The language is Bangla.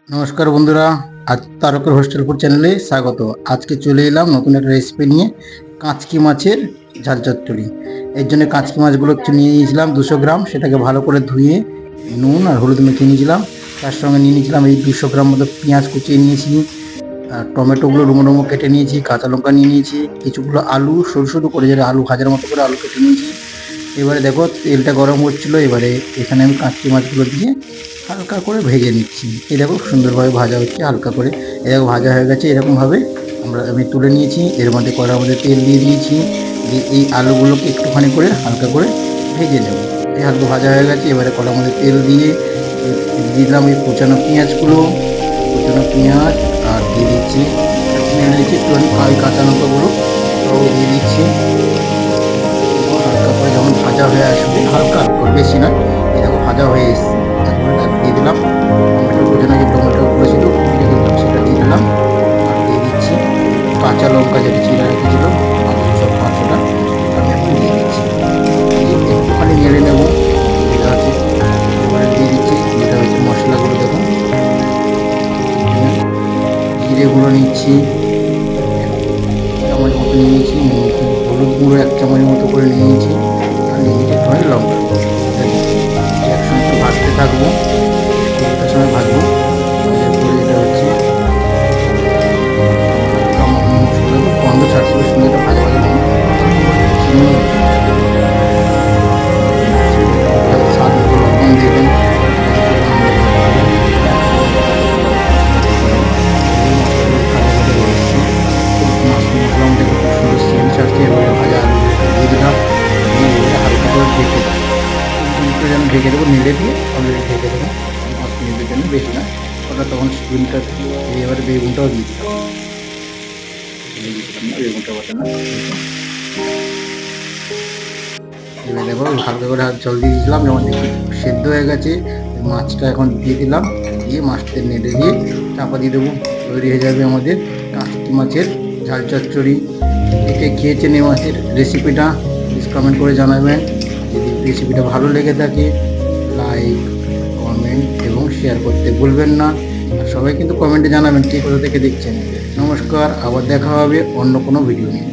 নমস্কার বন্ধুরা, আজ তারকের হোস্টেল ফুড চ্যানেলে স্বাগত। আজকে চলে এলাম নতুন একটা রেসিপি নিয়ে, কাঁচকি মাছের ঝাল চচ্চড়ি। এর জন্য কাঁচকি মাছগুলো একটু নিয়ে নিয়েছিলাম 200 গ্রাম, সেটাকে ভালো করে ধুয়ে নুন আর হলুদ মেখে নিয়েছিলাম। তার সঙ্গে নিয়ে নিয়েছিলাম এই 200 গ্রাম মতো পেঁয়াজ কুচিয়ে নিয়েছি, আর টমেটোগুলো ডুমো ডুমো কেটে নিয়েছি, কাঁচা লঙ্কা নিয়ে নিয়েছি, কিছুগুলো আলু সরু সরু করে যেটা আলু ভাজার মতো করে আলু কেটে নিয়েছি। এবারে দেখো তেলটা গরম হচ্ছিলো, এবারে এখানে আমি কাঁচকি মাছগুলো দিয়ে হালকা করে ভেজে নিচ্ছি। এই দেখো সুন্দরভাবে ভাজা হচ্ছে হালকা করে। এই দেখো ভাজা হয়ে গেছে, এরকমভাবে আমি তুলে নিয়েছি। এর মধ্যে কড়ার মধ্যে তেল দিয়ে দিয়েছি, দিয়ে এই আলুগুলোকে একটুখানি করে হালকা করে ভেজে নেব। এই হালকা ভাজা হয়ে গেছে, এবারে কড়ার মধ্যে তেল দিয়ে দিলাম এই কুচানো পেঁয়াজগুলো, কুচানো পেঁয়াজ, আর দিয়ে দিচ্ছি নেড়ে দিচ্ছি একটুখানি কাঁচা লঙ্কাগুলো দিয়ে দিচ্ছি। হালকা করে যখন ভাজা হয়ে আসবে, হালকা হালকা বেশি না, এরকম ভাজা হয়ে এসছে, তারপরে দিয়ে দিলাম টমেটো কুচানো, যে টমেটোগুলো ছিল কুচিয়ে দিলাম সেটা দিয়ে দিলাম। আর দিয়ে দিচ্ছি কাঁচা লঙ্কা যেটা চিরা রেখেছিল, সব 500টা আমি এখন দিয়ে দিচ্ছি। দিয়ে একটুখানি নেড়ে নেবো, যেটা আছে এবারে দিয়ে দিচ্ছি যেটা হচ্ছে মশলাগুলো। দেখুন জিরে গুঁড়ো নিচ্ছি 1 চামচ মতো নিয়েছি, হলুদ গুঁড়ো 1 চামচ মতো করে নিয়েছি, আর নিয়েছি একটুখানি লঙ্কা। একসঙ্গে একটু ভাজতে থাকবো, একটা সময় ভাজবো। ভাজার পরে এটা হচ্ছে মশলাগুলো গন্ধ ছাড়ছে, বেশ সুন্দর একটা ভাজা ভাজা গন্ধ। চিনি, স্বাদ মতো লবণ দেবেন, মশলার মধ্যে খুব সুন্দর সেন্ট ছাড়ছে। এবারে ভাজা আলুগুলোকে দিয়ে দিলাম, দিয়ে এবারে হালকা করে ঢেকে দেবো। যেন ঢেকে দেবো, নেড়ে দিয়ে অলরেডি ঢেকে দেবো 5 মিনিটের জন্য, বেশি না। ওটা তখন স্ক্রিনটা এবারে বেগুনটাও দিয়ে দিলাম, বেগুনটা বাটানো। এবার দেখো হালকা করে জল দিয়ে দিয়েছিলাম, যেমন দেখি সেদ্ধ হয়ে গেছে। মাছটা এখন দিয়ে দিলাম, দিয়ে মাছটা নেড়ে দিয়ে চাপা দিয়ে দেবো। তৈরি হয়ে যাবে আমাদের কাঁচকি মাছের ঝাল চচ্চড়ি। একে খেয়েছেন এই মাছের রেসিপিটা, প্লিজ কমেন্ট করে জানাবেন। যদি রেসিপিটা ভালো লেগে থাকে, লাইক, কমেন্ট এবং শেয়ার করতে ভুলবেন না। আর সবাই কিন্তু কমেন্টে জানাবেন কে কোথা থেকে দেখছেন। নমস্কার, আবার দেখা হবে অন্য কোনো ভিডিও নিয়ে।